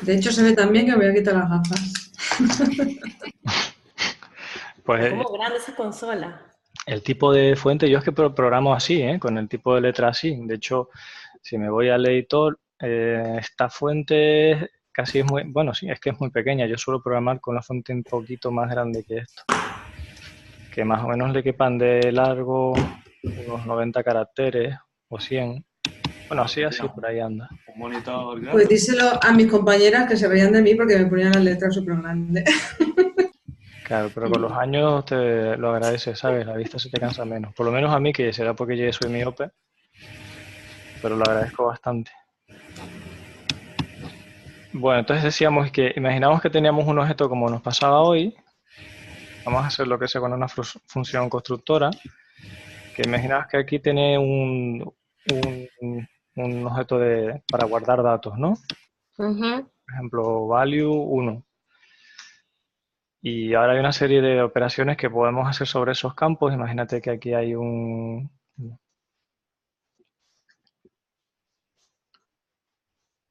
De hecho, se ve tan bien que me voy a quitar las gafas. Pues Es como grande esa consola. el tipo de fuente, yo es que programo así, con el tipo de letra así. De hecho, si me voy al editor, esta fuente casi es muy, bueno, sí, es que es muy pequeña. Yo suelo programar con la fuente un poquito más grande que esto, que más o menos le quepan de largo unos 90 caracteres o 100. Bueno, así, por ahí anda. Un monitor Pues grande. díselo a mis compañeras que se reían de mí porque me ponían las letras súper grandes. Claro, pero con los años te lo agradeces, ¿sabes? La vista se te cansa menos. Por lo menos a mí, que será porque yo soy miope, pero lo agradezco bastante. Bueno, entonces decíamos que imaginamos que teníamos un objeto como nos pasaba hoy. Vamos a hacer lo que sea con una función constructora. Que imaginabas que aquí tiene un objeto para guardar datos, ¿no? Por ejemplo, value 1. Y ahora hay una serie de operaciones que podemos hacer sobre esos campos. Imagínate que aquí hay un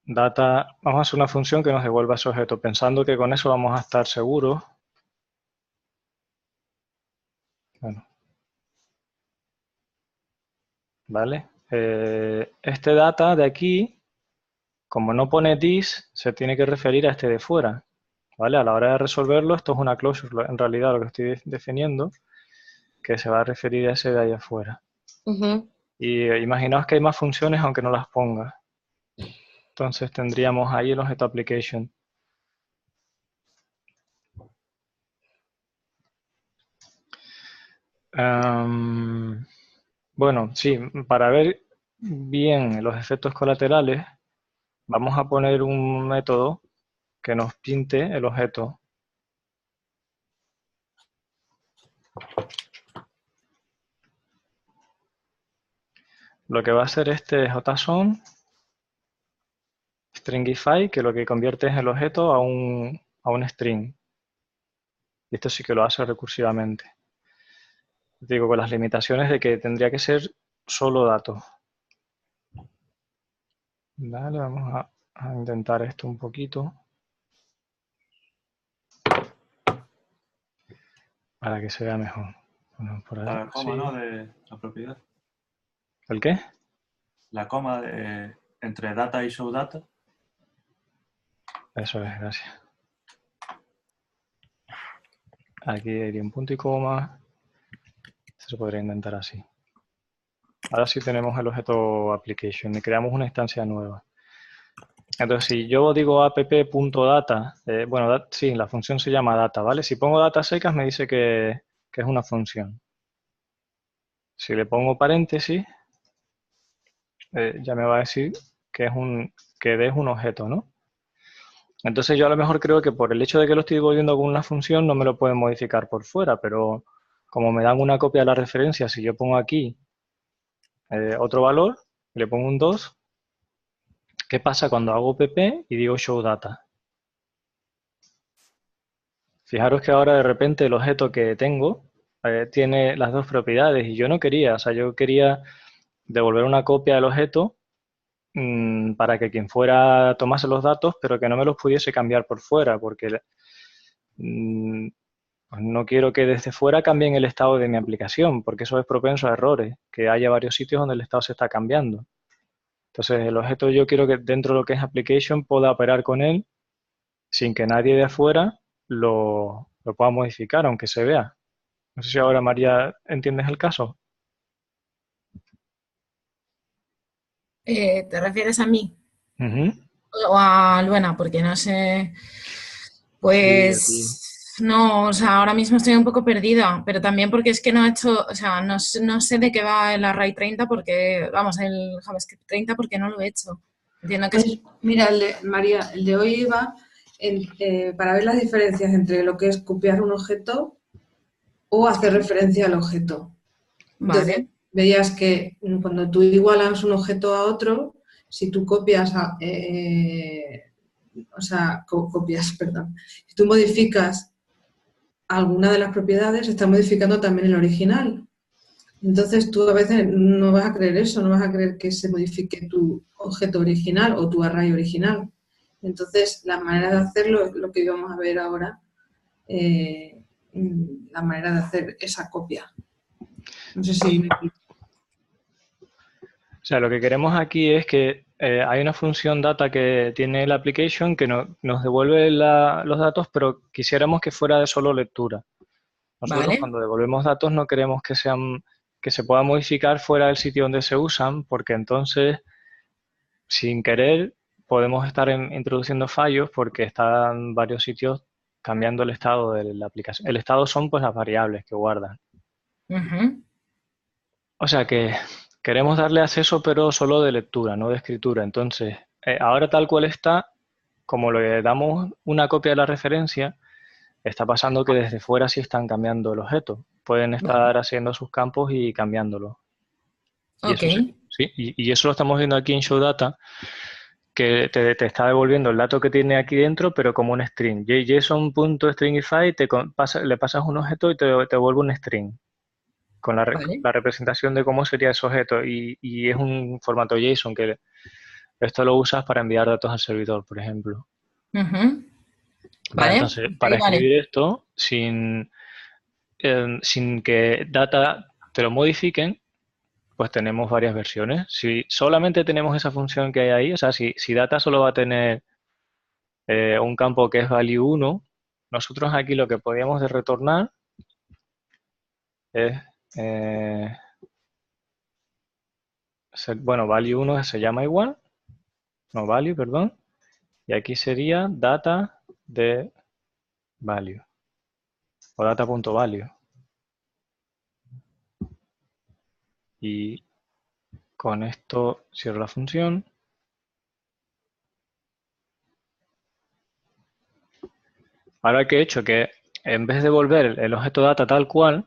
data. Vamos a hacer una función que nos devuelva ese objeto, pensando que con eso vamos a estar seguros. Bueno. ¿Vale? Este data de aquí, como no pone this, se tiene que referir a este de fuera. ¿Vale? A la hora de resolverlo, esto es una closure, en realidad lo que estoy definiendo, que se va a referir a ese de ahí afuera. Y imaginaos que hay más funciones aunque no las ponga. Entonces tendríamos ahí el objeto application. Bueno, sí, para ver bien los efectos colaterales, vamos a poner un método que nos pinte el objeto. Lo que va a hacer este JSON stringify, que lo que convierte es el objeto a un string. Y esto sí que lo hace recursivamente. Digo, con las limitaciones de que tendría que ser solo datos. Vale, vamos a intentar esto un poquito. Para que se vea mejor. Bueno, por ahí, La coma, sí. ¿no? De la propiedad. ¿El qué? La coma entre data y show data. Eso es, gracias. Aquí iría un punto y coma. Se podría intentar así. Ahora sí tenemos el objeto application y creamos una instancia nueva. Entonces, si yo digo app.data, bueno, sí, la función se llama data, ¿vale? Si pongo data secas me dice que es una función. Si le pongo paréntesis, ya me va a decir que D es un objeto, ¿no? Entonces yo a lo mejor creo que por el hecho de que lo estoy devolviendo con una función no me lo pueden modificar por fuera, pero como me dan una copia de la referencia, si yo pongo aquí otro valor, le pongo un 2, ¿qué pasa cuando hago pp y digo show data? Fijaros que ahora de repente el objeto que tengo tiene las dos propiedades y yo no quería, o sea, yo quería devolver una copia del objeto para que quien fuera tomase los datos, pero que no me los pudiese cambiar por fuera, porque pues no quiero que desde fuera cambien el estado de mi aplicación, porque eso es propenso a errores, que haya varios sitios donde el estado se está cambiando. Entonces, el objeto yo quiero que dentro de lo que es application pueda operar con él sin que nadie de afuera lo pueda modificar, aunque se vea. No sé si ahora, María, ¿entiendes el caso? ¿Te refieres a mí? Uh-huh. O a Luena, porque no sé. Sí, a ti. Pues no, o sea, ahora mismo estoy un poco perdida, pero también porque es que no he hecho, o sea, no sé de qué va el Array 30 porque, vamos, el JavaScript 30 porque no lo he hecho. Entiendo que es... Pues mira, María, el de hoy va para ver las diferencias entre lo que es copiar un objeto o hacer referencia al objeto. Entonces, Vale. veías que cuando tú igualas un objeto a otro, si tú copias, perdón, si tú modificas alguna de las propiedades, estás modificando también el original. Entonces tú a veces no vas a creer eso, no vas a creer que se modifique tu objeto original o tu array original. Entonces, la manera de hacerlo es lo que íbamos a ver ahora, la manera de hacer esa copia. No sé si me explico. O sea, lo que queremos aquí es que hay una función data que tiene la application que nos devuelve los datos, pero quisiéramos que fuera de solo lectura. Nosotros Vale. cuando devolvemos datos no queremos que se puedan modificar fuera del sitio donde se usan, porque entonces, sin querer, podemos estar introduciendo fallos porque están varios sitios cambiando el estado de la aplicación. El estado son pues las variables que guardan. Ujú. O sea que queremos darle acceso, pero solo de lectura, no de escritura. Entonces, ahora tal cual está, como le damos una copia de la referencia, está pasando que desde fuera sí están cambiando el objeto. Pueden estar Vale. haciendo sus campos y cambiándolo. Y Ok. eso sí, y eso lo estamos viendo aquí en ShowData, que te está devolviendo el dato que tiene aquí dentro, pero como un string. JSON.stringify, le pasas un objeto y te devuelve un string, con Vale. la representación de cómo sería ese objeto. Y es un formato JSON que esto lo usas para enviar datos al servidor, por ejemplo. Ujú. Vale, Vale. entonces, Ahí para vale. escribir esto, sin que data te lo modifiquen, pues tenemos varias versiones. Si solamente tenemos esa función que hay ahí, o sea, si data solo va a tener un campo que es value 1, nosotros aquí lo que podríamos de retornar es, eh, bueno, value 1 se llama igual, no value, perdón, y aquí sería data de value, o data.value. Y con esto cierro la función. Ahora que he hecho que en vez de devolver el objeto data tal cual,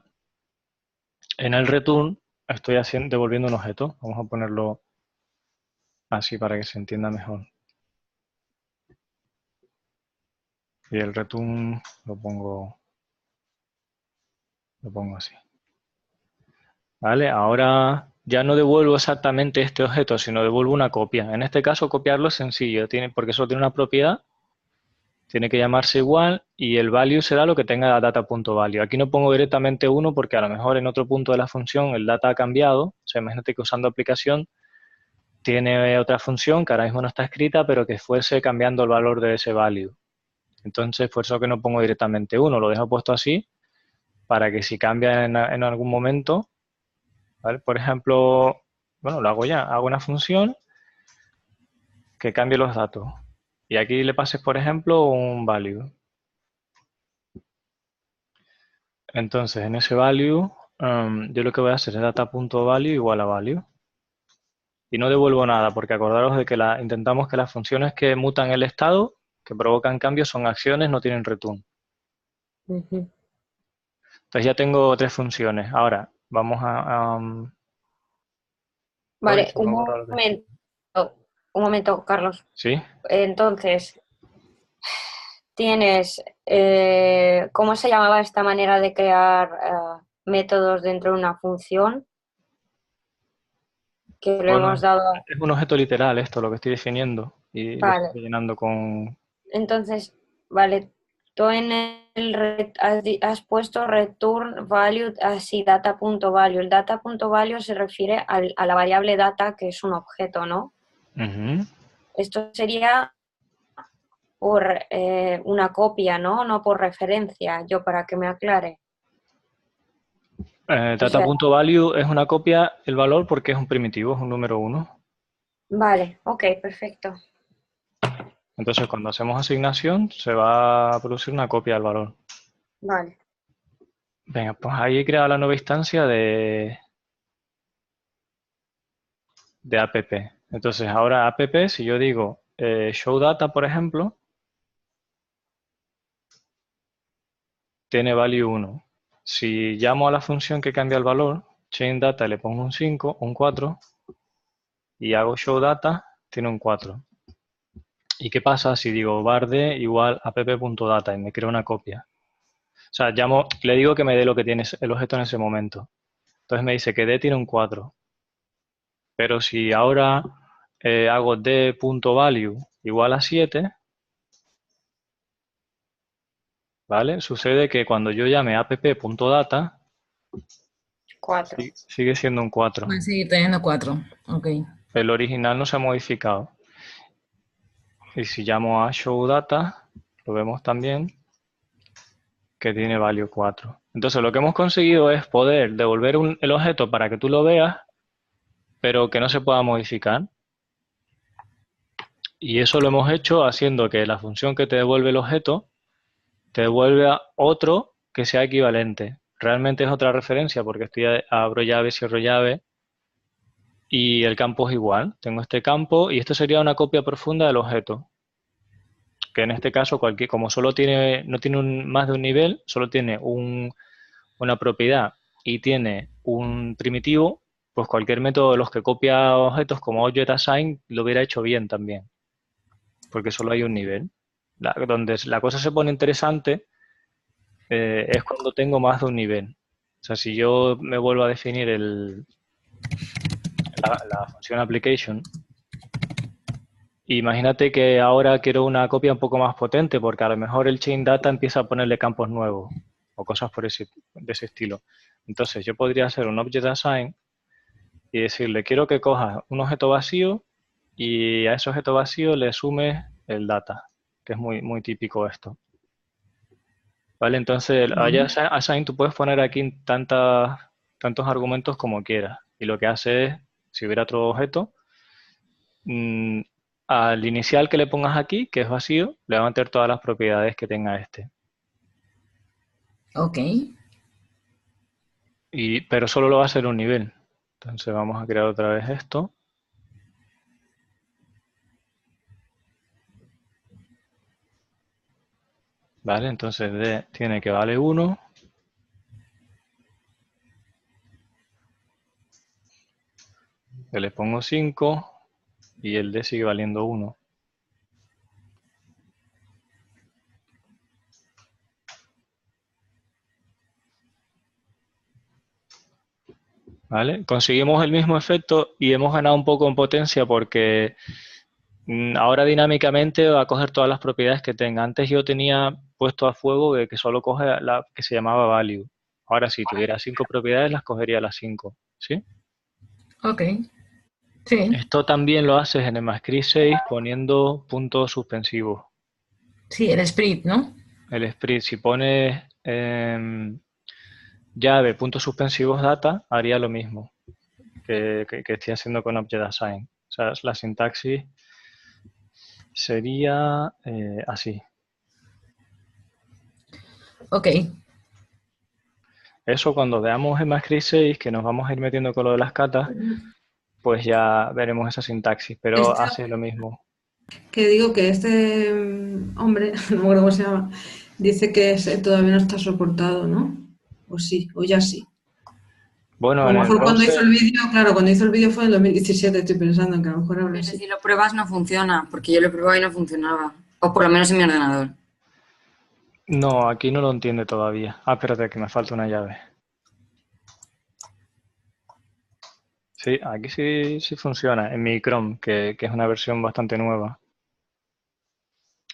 en el return estoy devolviendo un objeto. Vamos a ponerlo así para que se entienda mejor. Y el return lo pongo así. ¿Vale? Ahora ya no devuelvo exactamente este objeto, sino devuelvo una copia. En este caso copiarlo es sencillo, porque solo tiene una propiedad. Tiene que llamarse igual y el value será lo que tenga data.value. Aquí no pongo directamente 1 porque a lo mejor en otro punto de la función el data ha cambiado. O sea, imagínate que usando aplicación tiene otra función que ahora mismo no está escrita, pero que fuese cambiando el valor de ese value. Entonces, por eso que no pongo directamente 1, lo dejo puesto así para que si cambia en algún momento, ¿vale? Por ejemplo, bueno, lo hago ya, hago una función que cambie los datos. Y aquí le pases, por ejemplo, un value. Entonces, en ese value, yo lo que voy a hacer es data.value igual a value. Y no devuelvo nada, porque acordaros de que intentamos que las funciones que mutan el estado, que provocan cambios, son acciones, no tienen return. Ujú. Entonces ya tengo tres funciones. Ahora, vamos a... Vale, se me ha borrado un momento, Carlos. ¿Sí? Entonces, tienes, ¿cómo se llamaba esta manera de crear métodos dentro de una función? Que le Bueno, hemos dado. es un objeto literal esto, lo que estoy definiendo. Y lo Vale, estoy llenando con... entonces, vale, tú en has puesto return value así data.value. El data.value se refiere a la variable data, que es un objeto, ¿no? Ujú. Esto sería por una copia, ¿no? No por referencia, yo para que me aclare. O sea, Data.value es una copia, el valor, porque es un primitivo, es un número 1. vale, ok, perfecto. Entonces, cuando hacemos asignación, se va a producir una copia del valor. Vale, Venga, pues ahí he creado la nueva instancia de app. Entonces, ahora app, si yo digo show data, por ejemplo, tiene value 1. Si llamo a la función que cambia el valor, change data, le pongo un 5, un 4, y hago show data, tiene un 4. ¿Y qué pasa si digo barde igual app.data y me creo una copia? O sea, le digo que me dé lo que tiene el objeto en ese momento. Entonces me dice que d tiene un 4. Pero si ahora hago d.value igual a 7, ¿vale? Sucede que cuando yo llame app.data, 4. sigue siendo un 4. Va a seguir teniendo 4. Ok. El original no se ha modificado. Y si llamo a showData, lo vemos también que tiene value 4. Entonces lo que hemos conseguido es poder devolver el objeto para que tú lo veas, pero que no se pueda modificar. Y eso lo hemos hecho haciendo que la función que te devuelve el objeto te devuelva otro que sea equivalente. Realmente es otra referencia porque abro llave, cierro llave y el campo es igual. Tengo este campo y esto sería una copia profunda del objeto. Que en este caso, como solo no tiene más de un nivel, solo tiene una propiedad y tiene un primitivo, pues cualquier método de los que copia objetos como ObjectAssign lo hubiera hecho bien también. Porque solo hay un nivel. Donde la cosa se pone interesante es cuando tengo más de un nivel. O sea, si yo me vuelvo a definir la función application, imagínate que ahora quiero una copia un poco más potente porque a lo mejor el chain data empieza a ponerle campos nuevos o cosas de ese estilo. Entonces yo podría hacer un object assign y decirle quiero que coja un objeto vacío y a ese objeto vacío le sume el data, que es muy, muy típico esto. ¿Vale? Entonces, assign tú puedes poner aquí tantos argumentos como quieras. Y lo que hace es, si hubiera otro objeto, al inicial que le pongas aquí, que es vacío, le va a meter todas las propiedades que tenga este. Ok. Pero solo lo va a hacer un nivel. Entonces vamos a crear otra vez esto. ¿Vale? Entonces D tiene que vale 1. Que le pongo 5 y el D sigue valiendo 1. ¿Vale? Conseguimos el mismo efecto y hemos ganado un poco en potencia porque ahora dinámicamente va a coger todas las propiedades que tenga. Antes yo tenía puesto a fuego que solo coge la que se llamaba value. Ahora si tuviera 5 propiedades las cogería las 5. ¿Sí? Ok. Sí. Esto también lo haces en el ECMAScript 6 poniendo puntos suspensivos. Sí, el split, ¿no? El split, si pones llave puntos suspensivos data, haría lo mismo que estoy haciendo con ObjectAssign. O sea, la sintaxis sería así. Ok. Eso cuando veamos ECMAScript 6, que nos vamos a ir metiendo con lo de las catas, pues ya veremos esa sintaxis, pero hace lo mismo. Que digo que este hombre, no me acuerdo cómo se llama, dice que todavía no está soportado, ¿no? O sí, o ya sí. Bueno, A en lo el mejor cuando hizo browser, el vídeo, claro, cuando hizo el vídeo fue en 2017, estoy pensando que a lo mejor ahora Pero sí. si lo pruebas no funciona, porque yo lo he probado y no funcionaba. O por lo menos en mi ordenador. no, aquí no lo entiende todavía. Ah, espérate, que me falta una llave. Sí, aquí sí funciona, en mi Chrome, que es una versión bastante nueva.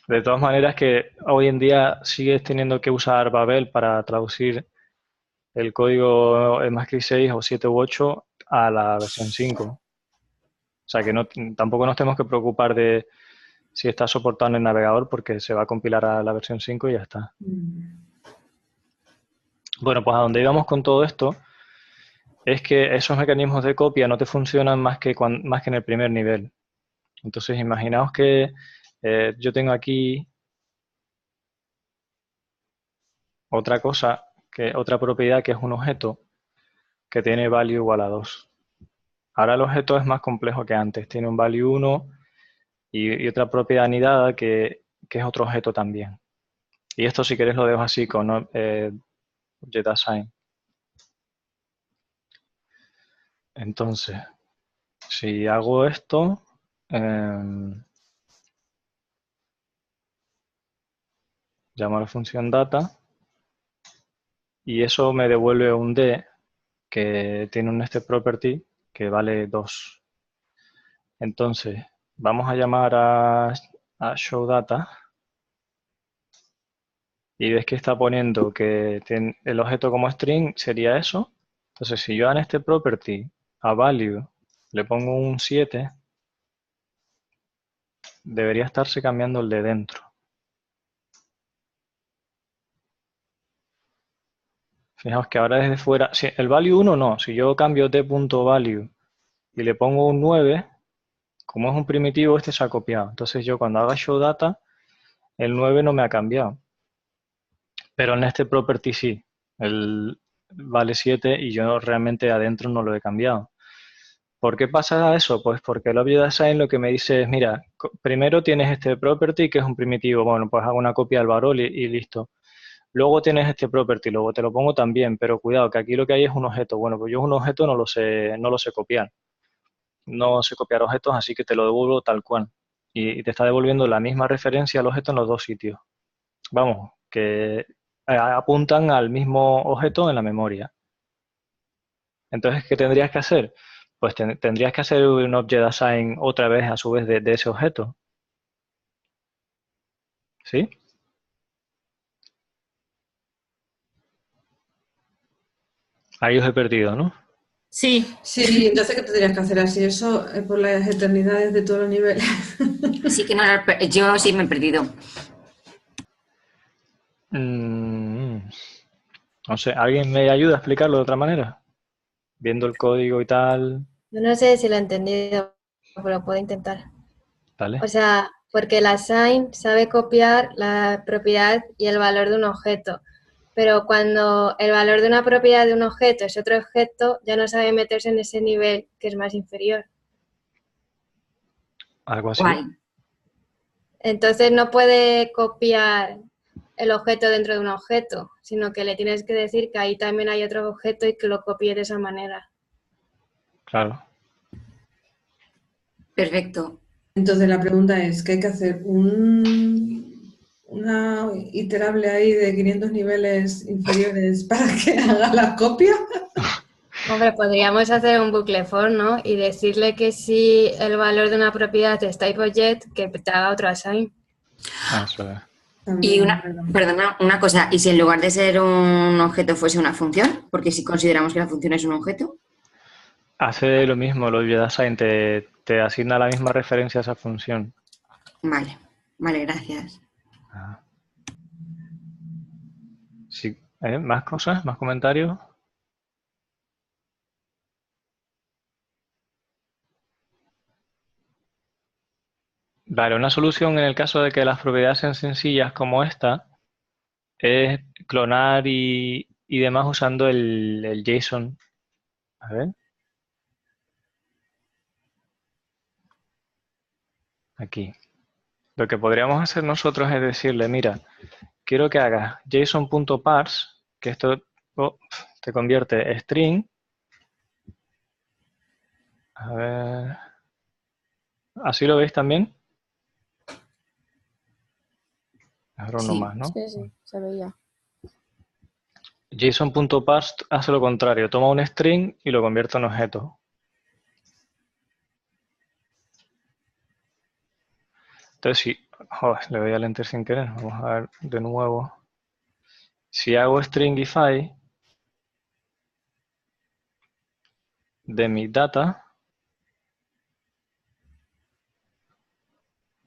De todas maneras que hoy en día sigues teniendo que usar Babel para traducir el código ECMAScript 6 o 7 u 8 a la versión 5. O sea que tampoco nos tenemos que preocupar de si está soportado en el navegador porque se va a compilar a la versión 5 y ya está. Bueno, pues a donde íbamos con todo esto es que esos mecanismos de copia no te funcionan más que en el primer nivel. Entonces imaginaos que yo tengo aquí otra propiedad que es un objeto que tiene value igual a 2. Ahora el objeto es más complejo que antes, tiene un value 1 y otra propiedad anidada que es otro objeto también. Y esto si queréis lo dejo así con ObjectAssign. Entonces, si hago esto, llamo a la función data y eso me devuelve un D que tiene un nested property que vale 2. Entonces, vamos a llamar a showData y ves que está poniendo que el objeto como string sería eso. Entonces, si yo en este property a value le pongo un 7, debería estarse cambiando el de dentro. Fijaos que ahora desde fuera, si el value 1 no, si yo cambio t.value y le pongo un 9, como es un primitivo, este se ha copiado. Entonces yo cuando haga show data, el 9 no me ha cambiado. Pero en este property sí, el vale 7 y yo realmente adentro no lo he cambiado. ¿Por qué pasa eso? Pues porque el Object Design lo que me dice es, mira, primero tienes este property que es un primitivo, bueno, pues hago una copia del valor y listo. Luego tienes este property, luego te lo pongo también, pero cuidado, que aquí lo que hay es un objeto. Bueno, pues yo un objeto no lo sé copiar. No sé copiar objetos, así que te lo devuelvo tal cual. Y te está devolviendo la misma referencia al objeto en los dos sitios. Vamos, que apuntan al mismo objeto en la memoria. Entonces, ¿qué tendrías que hacer? Pues tendrías que hacer un Object Assign otra vez a su vez de ese objeto. ¿Sí? Ahí os he perdido, ¿no? Sí, Sí, entonces, ¿qué tendrías que hacer así? Eso por las eternidades de todos los niveles. Sí que no era yo sí me he perdido. No sé, ¿alguien me ayuda a explicarlo de otra manera? Viendo el código y tal. Yo no sé si lo he entendido, pero puedo intentar. Vale. O sea, porque el assign sabe copiar la propiedad y el valor de un objeto, pero cuando el valor de una propiedad de un objeto es otro objeto, ya no sabe meterse en ese nivel que es más inferior. Algo así. Guay. Entonces no puede copiar el objeto dentro de un objeto, sino que le tienes que decir que ahí también hay otro objeto y que lo copie de esa manera. Claro. Perfecto. Entonces la pregunta es, ¿qué hay que hacer? ¿Una iterable ahí de 500 niveles inferiores para que haga la copia? Hombre, podríamos hacer un bucle for, ¿no? Y decirle que si el valor de una propiedad es typeObject, que te haga otro assign. Eso es. Y También, ¿verdad? perdona, una cosa, ¿y si en lugar de ser un objeto fuese una función? Porque si consideramos que la función es un objeto. Hace lo mismo, el Object Assign te asigna la misma referencia a esa función. Vale, vale, gracias. Ah. Sí. ¿Más cosas? ¿Más comentarios? Vale, una solución en el caso de que las propiedades sean sencillas como esta es clonar y demás usando el JSON. A ver. Aquí. Lo que podríamos hacer nosotros es decirle, mira, quiero que hagas json.parse, que esto te convierte string. A ver. ¿Así lo veis también? Ahora uno Sí. más, ¿no? Sí, se veía. JSON.parse hace lo contrario, toma un string y lo convierte en objeto. Entonces, si le doy al enter sin querer, vamos a ver de nuevo. Si hago stringify de mi data,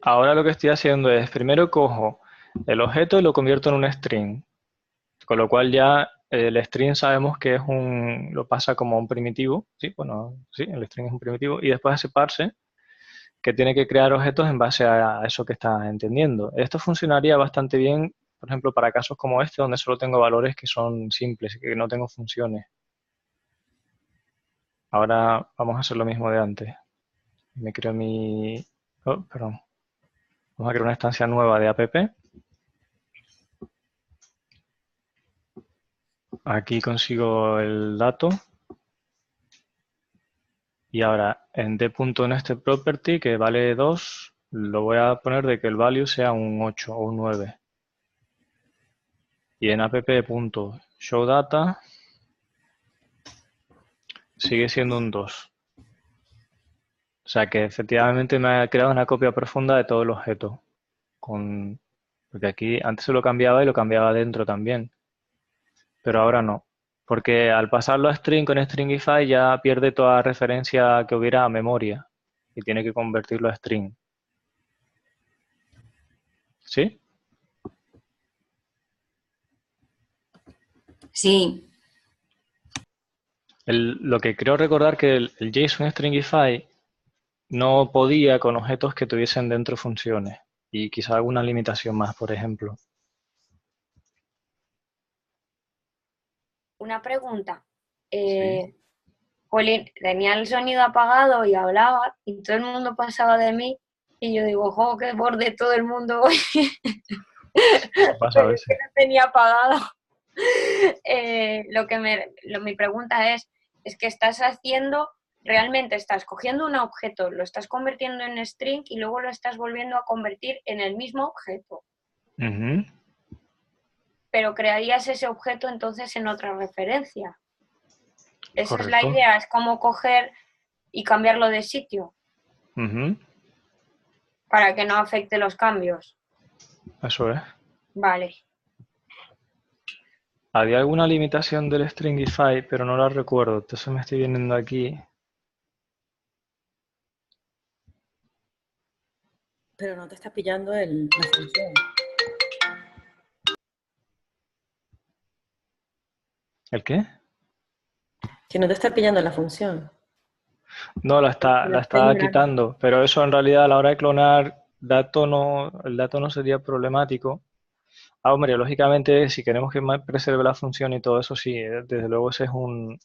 ahora lo que estoy haciendo es, primero cojo el objeto y lo convierto en un string, con lo cual ya el string sabemos que es lo pasa como un primitivo, sí, bueno, sí, el string es un primitivo, y después hace parse, que tiene que crear objetos en base a eso que está entendiendo. Esto funcionaría bastante bien, por ejemplo, para casos como este, donde solo tengo valores que son simples, que no tengo funciones. Ahora vamos a hacer lo mismo de antes. Me creo perdón. Vamos a crear una instancia nueva de app. Aquí consigo el dato. Y ahora en d.nestedProperty, que vale 2, lo voy a poner de que el value sea un 8 o un 9. Y en app.showData sigue siendo un 2. O sea que efectivamente me ha creado una copia profunda de todo el objeto con Porque aquí antes se lo cambiaba y lo cambiaba dentro también. Pero ahora no. Porque al pasarlo a string con stringify ya pierde toda referencia que hubiera a memoria. Y tiene que convertirlo a string. ¿Sí? Sí, Lo que creo recordar que el JSON Stringify no podía con objetos que tuviesen dentro funciones. Y quizá alguna limitación más, por ejemplo. Una pregunta. Sí. Jolín, tenía el sonido apagado y hablaba y todo el mundo pasaba de mí y yo digo, jo, qué borde todo el mundo hoy. Eso pasa a Pero es que veces. lo tenía apagado. Mi pregunta es que estás haciendo, realmente estás cogiendo un objeto, lo estás convirtiendo en string y luego lo estás volviendo a convertir en el mismo objeto. Ujú. Pero crearías ese objeto entonces en otra referencia. Esa es la Correcto. idea, es como coger y cambiarlo de sitio Ujú. para que no afecte los cambios. Eso es. Vale. Había alguna limitación del Stringify, pero no la recuerdo. Entonces me estoy viendo aquí. Pero no te está pillando la función. ¿El qué? Que no te está pillando la función. No, la está quitando. Pero eso en realidad a la hora de clonar el dato no sería problemático. Ah, hombre, lógicamente si queremos que preserve la función y todo eso, sí, desde luego ese es un,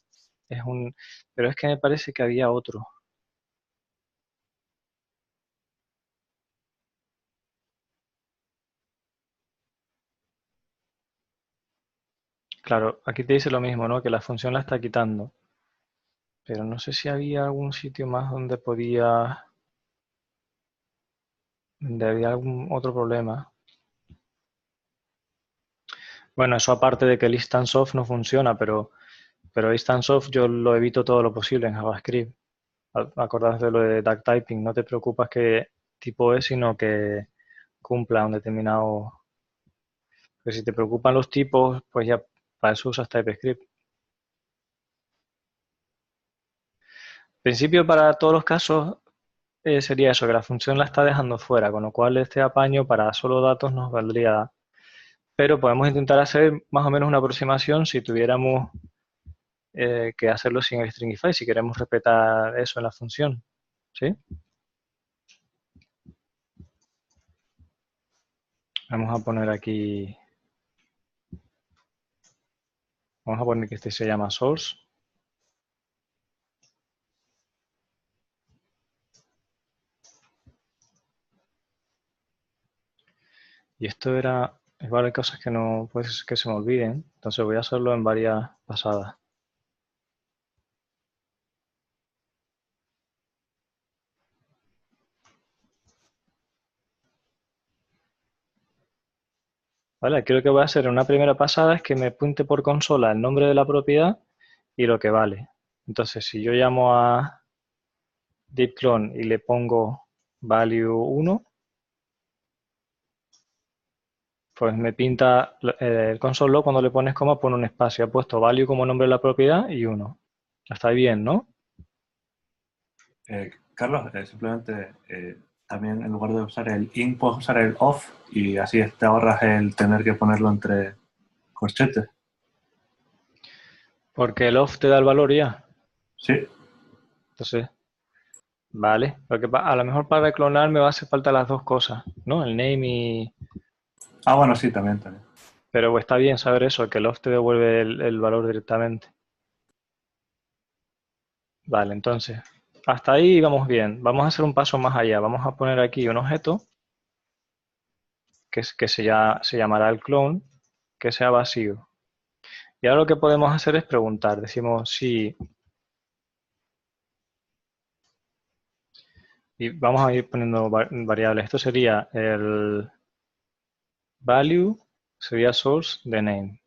pero es que me parece que había otro. Claro, aquí te dice lo mismo, ¿no? Que la función la está quitando. Pero no sé si había algún sitio más donde había algún otro problema. Bueno, eso aparte de que el instance of no funciona, pero instance of yo lo evito todo lo posible en JavaScript. Acordás de lo de duck typing, no te preocupas qué tipo es, sino que cumpla un determinado. Pero si te preocupan los tipos, pues ya para eso usas TypeScript. En principio, para todos los casos, sería eso, que la función la está dejando fuera, con lo cual este apaño para solo datos nos valdría. Pero podemos intentar hacer más o menos una aproximación si tuviéramos que hacerlo sin el stringify, si queremos respetar eso en la función. ¿Sí? Vamos a poner aquí. Vamos a poner que este se llama source. Y esto era. Es varias cosas que no puede ser que se me olviden. Entonces voy a hacerlo en varias pasadas. ¿Vale? Aquí lo que voy a hacer en una primera pasada es que me apunte por consola el nombre de la propiedad y lo que vale. Entonces, si yo llamo a deepclone y le pongo value 1, pues me pinta el console log cuando le pones coma pone un espacio. Ha puesto value como nombre de la propiedad y 1. Está bien, ¿no? Carlos, simplemente también en lugar de usar el in, puedes usar el off y así te ahorras el tener que ponerlo entre corchetes. Porque el off te da el valor ya. Sí. Entonces, vale. A lo mejor para clonar me va a hacer falta las dos cosas, ¿no? El name y... Ah, bueno, sí, también. Pero está bien saber eso, que el off te devuelve el valor directamente. Vale, entonces, hasta ahí vamos bien. Vamos a hacer un paso más allá. Vamos a poner aquí un objeto que se llamará el clone, que sea vacío. Y ahora lo que podemos hacer es preguntar. Decimos si... Y vamos a ir poniendo variables. Esto sería el value, sería source de name.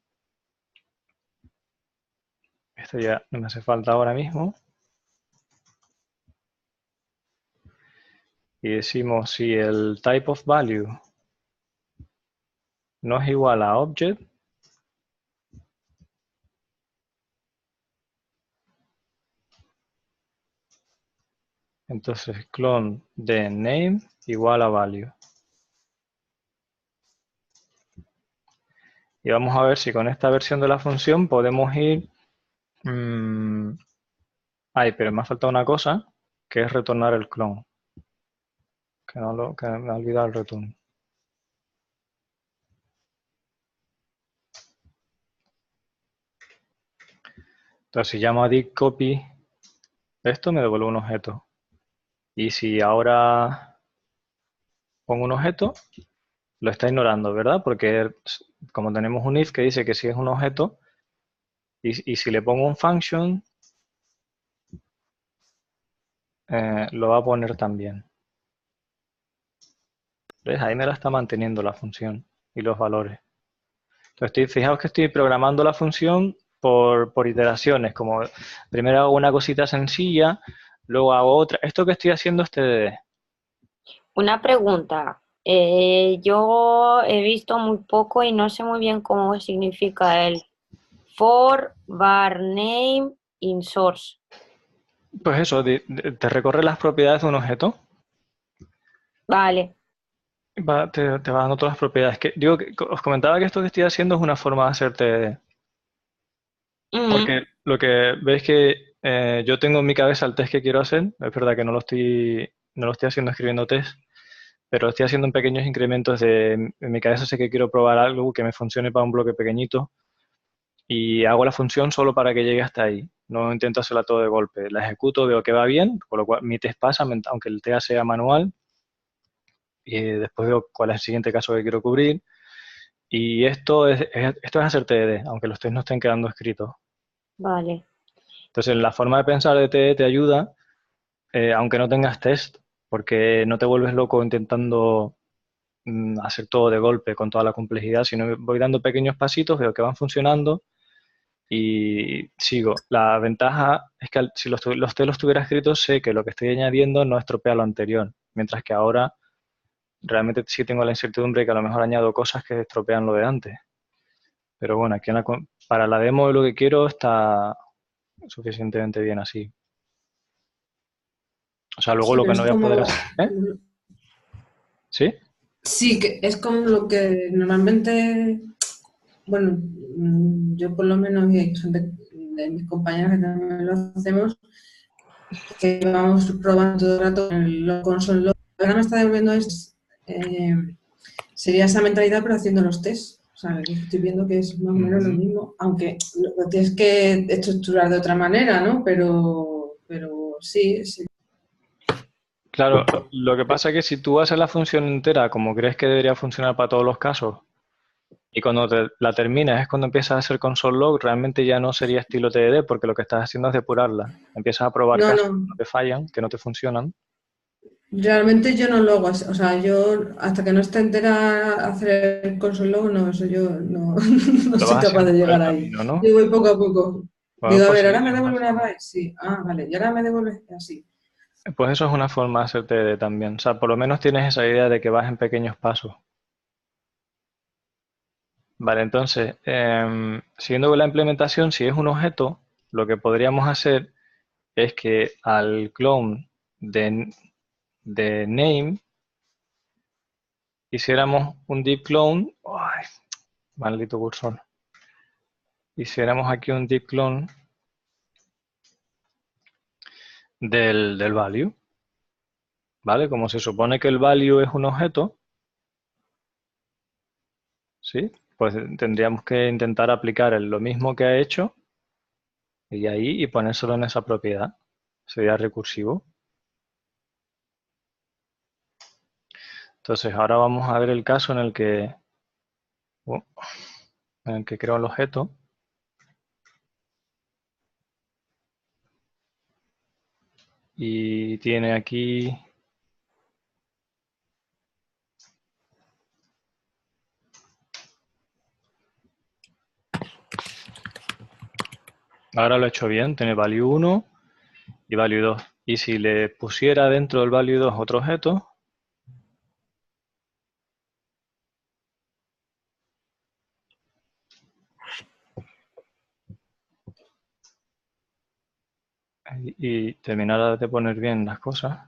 Esto ya no me hace falta ahora mismo. Y decimos si el type of value no es igual a object. Entonces, clone de name igual a value. Y vamos a ver si con esta versión de la función podemos ir... Ay, pero me ha faltado una cosa, que es retornar el clone. Que me ha olvidado el return. Entonces, si llamo a dict copy esto, me devuelve un objeto. Y si ahora pongo un objeto, lo está ignorando, ¿verdad? Porque como tenemos un if que dice que si es un objeto, y si le pongo un function, lo va a poner también. ¿Ves? Ahí me la está manteniendo la función y los valores. Entonces, fijaos que estoy programando la función por iteraciones, como primero hago una cosita sencilla, luego hago otra. Esto que estoy haciendo es TDD. Una pregunta. Yo he visto muy poco y no sé muy bien cómo significa el for var name in source. Pues eso, te recorre las propiedades de un objeto. Vale. Te va dando todas las propiedades. Os comentaba que esto que estoy haciendo es una forma de hacer TDD. Porque lo que veis que yo tengo en mi cabeza el test que quiero hacer, es verdad que no lo estoy haciendo escribiendo test, pero lo estoy haciendo en pequeños incrementos en mi cabeza sé que quiero probar algo que me funcione para un bloque pequeñito y hago la función solo para que llegue hasta ahí. No intento hacerla todo de golpe. La ejecuto, veo que va bien, con lo cual mi test pasa, aunque el test sea manual, y después veo cuál es el siguiente caso que quiero cubrir. Y esto es hacer TDD, aunque los tests no estén quedando escritos. Vale. Entonces, la forma de pensar de TDD te ayuda, aunque no tengas test, porque no te vuelves loco intentando hacer todo de golpe con toda la complejidad, sino voy dando pequeños pasitos, veo que van funcionando y sigo. La ventaja es que si los test los tuviera escritos, sé que lo que estoy añadiendo no estropea lo anterior, mientras que ahora realmente sí tengo la incertidumbre que a lo mejor añado cosas que estropean lo de antes. Pero bueno, aquí para la demo de lo que quiero está suficientemente bien así. O sea, luego Sí, lo pero que no es voy a como... poder hacer... ¿Sí? Sí, que es como lo que normalmente, bueno, yo por lo menos y hay gente de mis compañeras que también lo hacemos, que vamos probando todo el rato en los console log. Lo que ahora me está devolviendo sería esa mentalidad pero haciendo los test. O sea, que estoy viendo que es más o menos lo mismo, aunque lo tienes que estructurar de otra manera, ¿no? Pero sí, sí. Claro, lo que pasa es que si tú haces la función entera como crees que debería funcionar para todos los casos y cuando la terminas es cuando empiezas a hacer console log, realmente ya no sería estilo TDD porque lo que estás haciendo es depurarla. Empiezas a probar casos que no te fallan, que no te funcionan. Realmente yo no lo hago así. O sea, yo hasta que no esté entera hacer el console log, no, eso yo no, no Lo soy vas capaz haciendo de por el llegar ahí. camino, ¿no? Yo voy poco a poco. Bueno, Digo, a pues ver, sí, ahora me devuelve una byte, sí. Ah, vale, y ahora me devuelve así. pues eso es una forma de hacer TDD también. O sea, por lo menos tienes esa idea de que vas en pequeños pasos. Vale, entonces, siguiendo con la implementación, si es un objeto, lo que podríamos hacer es que al clone de name hiciéramos un deep clone. Ay, maldito cursor. Hiciéramos aquí un deep clone del value. ¿Vale? Como se supone que el value es un objeto, ¿sí? Pues tendríamos que intentar aplicar lo mismo que ha hecho y ahí y ponérselo en esa propiedad. Sería recursivo. Entonces ahora vamos a ver el caso en el que creo el objeto. Y tiene aquí... Ahora lo he hecho bien, tiene value 1 y value 2. Y si le pusiera dentro del value 2 otro objeto, y terminar de poner bien las cosas.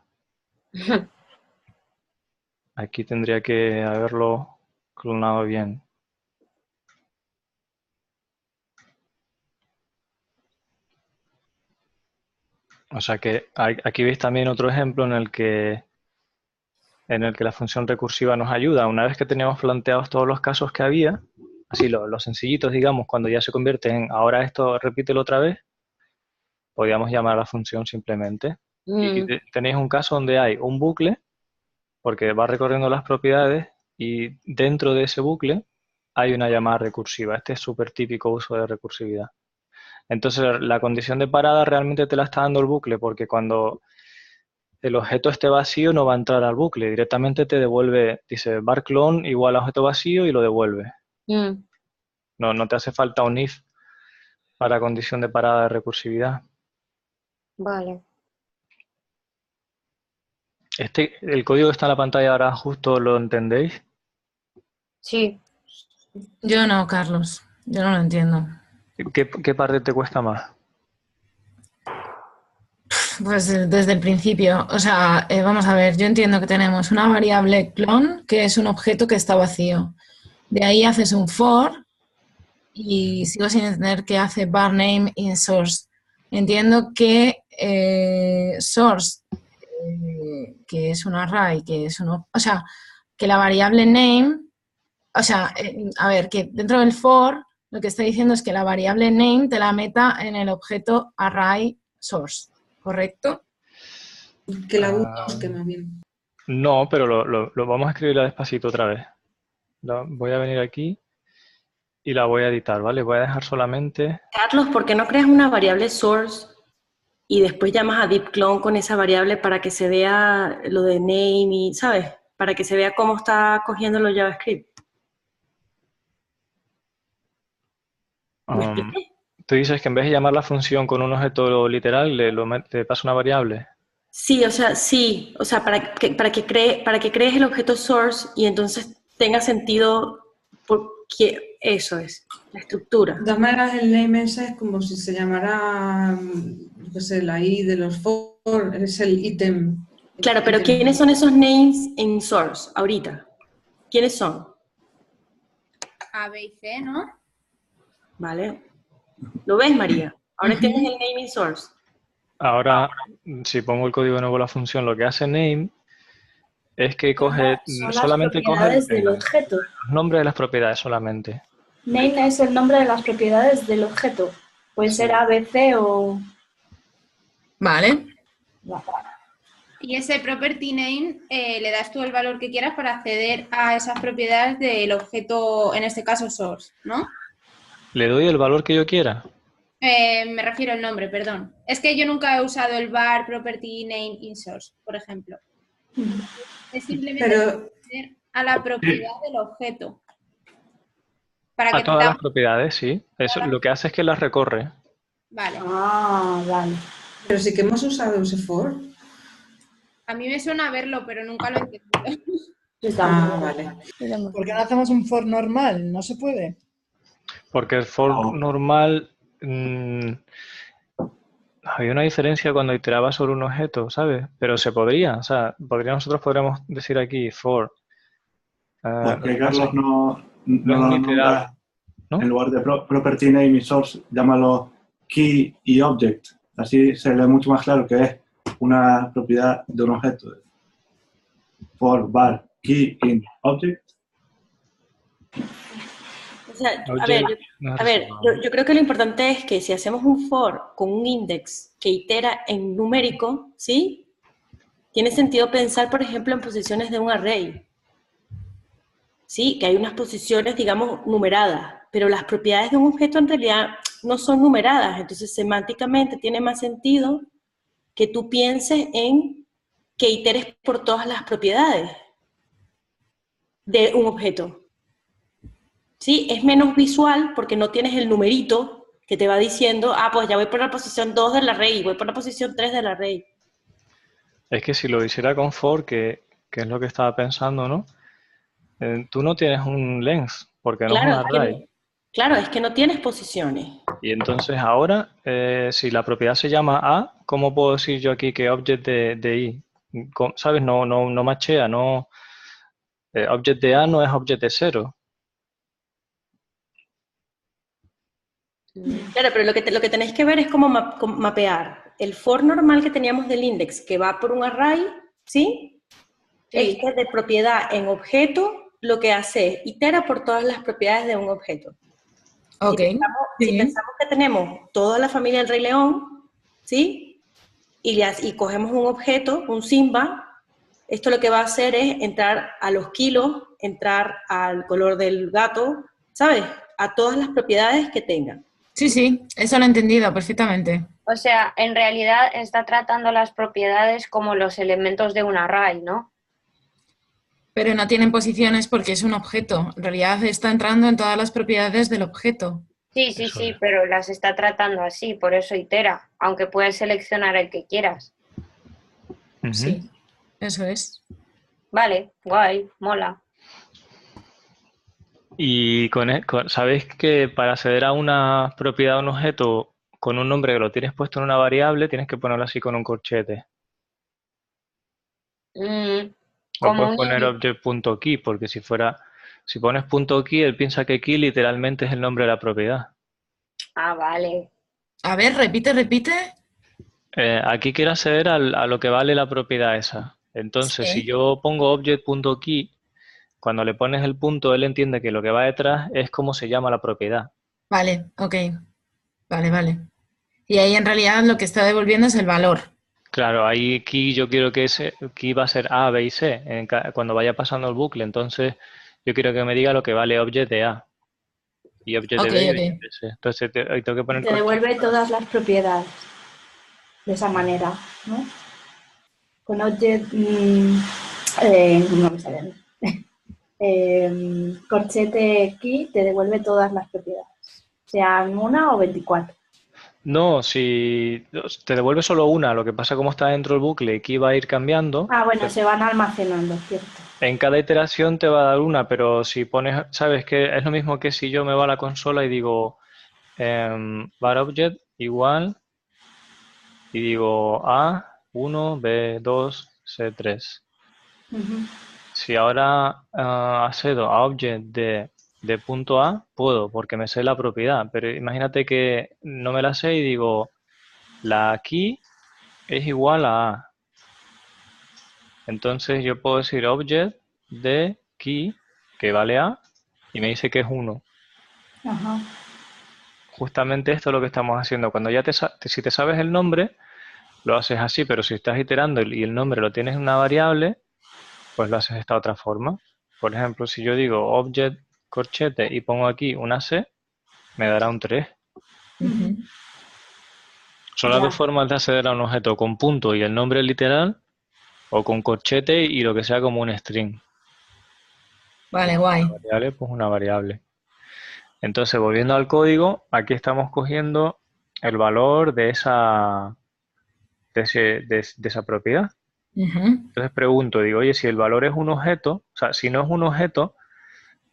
Aquí tendría que haberlo clonado bien. O sea que aquí veis también otro ejemplo en el que la función recursiva nos ayuda. Una vez que teníamos planteados todos los casos que había, así los sencillitos, digamos, cuando ya se convierte en ahora esto repítelo otra vez, podíamos llamar a la función simplemente. Y tenéis un caso donde hay un bucle, porque va recorriendo las propiedades, y dentro de ese bucle hay una llamada recursiva. Este es súper típico uso de recursividad. Entonces, la condición de parada realmente te la está dando el bucle, porque cuando el objeto esté vacío no va a entrar al bucle, directamente te devuelve, dice var clone igual a objeto vacío y lo devuelve. No te hace falta un if para condición de parada de recursividad. Vale. El código que está en la pantalla ahora justo, ¿lo entendéis? Sí. Yo no, Carlos. Yo no lo entiendo. ¿Qué parte te cuesta más? Pues desde el principio. O sea, vamos a ver, yo entiendo que tenemos una variable clone, que es un objeto que está vacío. De ahí haces un for y sigo sin entender qué hace var name in source. Entiendo que source, que es un array, que es o sea, que la variable name, o sea, a ver, que dentro del for lo que está diciendo es que la variable name te la meta en el objeto array source, ¿correcto? Que la busque más bien. No, pero lo vamos a escribirla despacito otra vez. Voy a venir aquí y la voy a editar, ¿vale? Voy a dejar solamente... Carlos, ¿por qué no creas una variable source y después llamas a deepclone con esa variable para que se vea lo de name y, ¿sabes? Para que se vea cómo está cogiendo los JavaScript. ¿Me expliqué? Tú dices que en vez de llamar la función con un objeto literal, le paso una variable. Sí, o sea, para que crees el objeto source y entonces tenga sentido porque eso es, la estructura. De todas maneras, el name ese es como si se llamara, yo qué sé, la I de los for, es el ítem. Claro, pero ¿quiénes son esos names en source ahorita? ¿Quiénes son? A, B y C, ¿no? ¿Vale? ¿Lo ves, María? Ahora tienes el name in source. Ahora, si pongo el código de nuevo la función, lo que hace name es que coge, solamente coge del objeto. los nombres de las propiedades solamente. Name es el nombre de las propiedades del objeto. Puede ser A, B, C o... Vale. Y ese property name le das tú el valor que quieras para acceder a esas propiedades del objeto, en este caso source, ¿no? ¿Le doy el valor que yo quiera? Me refiero al nombre, perdón. Es que yo nunca he usado el var property name in source, por ejemplo. Es simplemente acceder a la propiedad del objeto. Para A todas las propiedades, sí. Eso lo que hace es que las recorre. Vale. Ah, vale. Pero sí que hemos usado ese for. A mí me suena verlo, pero nunca lo he entendido. Vale. ¿Por qué no hacemos un for normal? ¿No se puede? Porque el for normal... había una diferencia cuando iteraba sobre un objeto, ¿sabes? Pero se podría, o sea, nosotros podríamos decir aquí for. Porque Carlos no lo nombra, ¿no? En lugar de property name y source, llámalo key y object. Así se lee mucho más claro que es una propiedad de un objeto. For var key in object. O sea, a ver, yo creo que lo importante es que si hacemos un for con un index que itera en numérico, ¿sí? Tiene sentido pensar, por ejemplo, en posiciones de un array. Sí, que hay unas posiciones, digamos, numeradas, pero las propiedades de un objeto en realidad no son numeradas, entonces semánticamente tiene más sentido que tú pienses en que iteres por todas las propiedades de un objeto. ¿Sí? Es menos visual porque no tienes el numerito que te va diciendo, pues ya voy por la posición 2 del array, voy por la posición 3 del array. Es que si lo hiciera con for, que es lo que estaba pensando, ¿no? Tú no tienes un length, porque no es un array. Claro, es que no tienes posiciones. Y entonces ahora, si la propiedad se llama A, ¿cómo puedo decir yo aquí que object de I? ¿Sabes? No machea, no... object de A no es object de 0. Claro, pero lo que tenéis que ver es cómo mapear el for normal que teníamos del index, que va por un array, ¿sí? Este de propiedad en objeto, lo que hace es itera por todas las propiedades de un objeto. Ok. Si pensamos que tenemos toda la familia del Rey León, ¿sí? Y cogemos un objeto, un Simba, esto lo que va a hacer es entrar a los kilos, entrar al color del gato, ¿sabes? A todas las propiedades que tengan. Sí, eso lo he entendido perfectamente. O sea, en realidad está tratando las propiedades como los elementos de un array, ¿no? Pero no tienen posiciones porque es un objeto. En realidad está entrando en todas las propiedades del objeto. Sí, pero las está tratando así, por eso itera, aunque puedes seleccionar el que quieras. Sí, eso es. Vale, guay, mola. Y sabéis que para acceder a una propiedad o un objeto con un nombre que lo tienes puesto en una variable, tienes que ponerlo así con un corchete. O puedes poner object.key, porque si pones .key, él piensa que key literalmente es el nombre de la propiedad. Ah, vale. A ver, repite. Aquí quiero acceder a lo que vale la propiedad esa. Entonces, si yo pongo object.key, cuando le pones el punto, él entiende que lo que va detrás es cómo se llama la propiedad. Vale, ok. Vale. Y ahí en realidad lo que está devolviendo es el valor. Claro, ahí key yo quiero que ese key va a ser A, B y C cuando vaya pasando el bucle. Entonces, yo quiero que me diga lo que vale object de A. Y object de B y object de C. Entonces, ahí tengo que poner... Te devuelve todas las propiedades. De esa manera, ¿no? Con object... no me sale. Corchete key te devuelve todas las propiedades, sean 1 o 24. No, si te devuelve solo una, lo que pasa como está dentro del bucle, key va a ir cambiando. Ah, bueno, se van almacenando, cierto. En cada iteración te va a dar una, pero si pones, sabes que es lo mismo que si yo me voy a la consola y digo var object igual y digo A1, B2, C3. Si ahora accedo a object de punto A, puedo, porque me sé la propiedad, pero imagínate que no me la sé y digo, la key es igual a A. Entonces yo puedo decir object de key, que vale A, y me dice que es 1. Ajá. Justamente esto es lo que estamos haciendo. Cuando ya si te sabes el nombre, lo haces así, pero si estás iterando y el nombre lo tienes en una variable, pues lo haces de esta otra forma. Por ejemplo, si yo digo object corchete y pongo aquí una C, me dará un 3. Son las dos formas de acceder a un objeto, con punto y el nombre literal, o con corchete y lo que sea como un string. Vale, guay. Una variable, pues una variable. Entonces, volviendo al código, aquí estamos cogiendo el valor de esa propiedad. Entonces pregunto, digo, oye, si el valor es un objeto, o sea, si no es un objeto,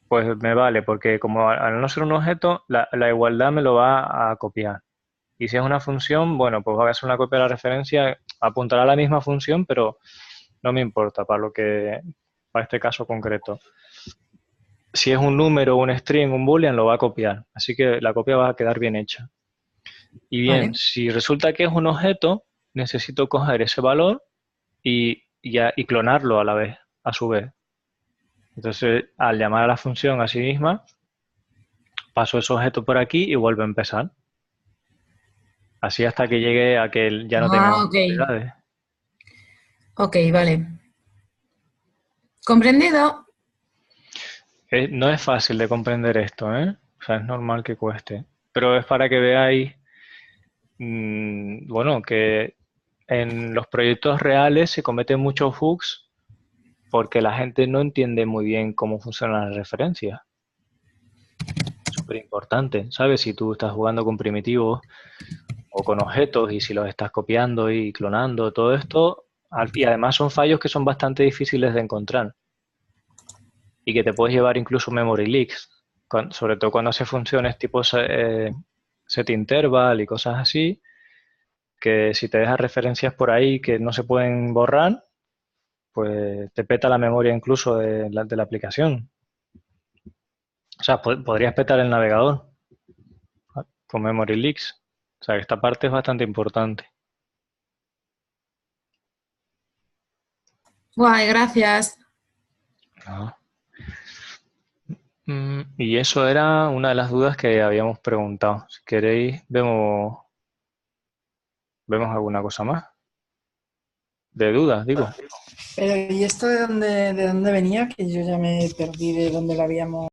pues me vale, porque como al no ser un objeto, la igualdad me lo va a copiar. Y si es una función, bueno, pues va a ser una copia de la referencia, apuntará a la misma función, pero no me importa para este caso concreto. Si es un número, un string, un boolean, lo va a copiar. Así que la copia va a quedar bien hecha. Y bien, si resulta que es un objeto, necesito coger ese valor y clonarlo a su vez. Entonces, al llamar a la función a sí misma, paso ese objeto por aquí y vuelvo a empezar. Así hasta que llegue a que ya no tenga propiedades. Ok, vale. ¿Comprendido? No es fácil de comprender esto, ¿eh? O sea, es normal que cueste. Pero es para que veáis, bueno, que en los proyectos reales se cometen muchos bugs porque la gente no entiende muy bien cómo funcionan las referencias. Súper importante, ¿sabes? Si tú estás jugando con primitivos o con objetos y si los estás copiando y clonando, todo esto, y además son fallos que son bastante difíciles de encontrar y que te puedes llevar incluso memory leaks, sobre todo cuando hace funciones tipo set interval y cosas así, que si te deja referencias por ahí que no se pueden borrar, pues te peta la memoria incluso de la aplicación. O sea, podrías petar el navegador con memory leaks. O sea, que esta parte es bastante importante. Guay, gracias. No. Y eso era una de las dudas que habíamos preguntado. Si queréis, vemos alguna cosa más. De dudas, digo. Pero, ¿y esto de dónde venía? Que yo ya me perdí de dónde lo habíamos...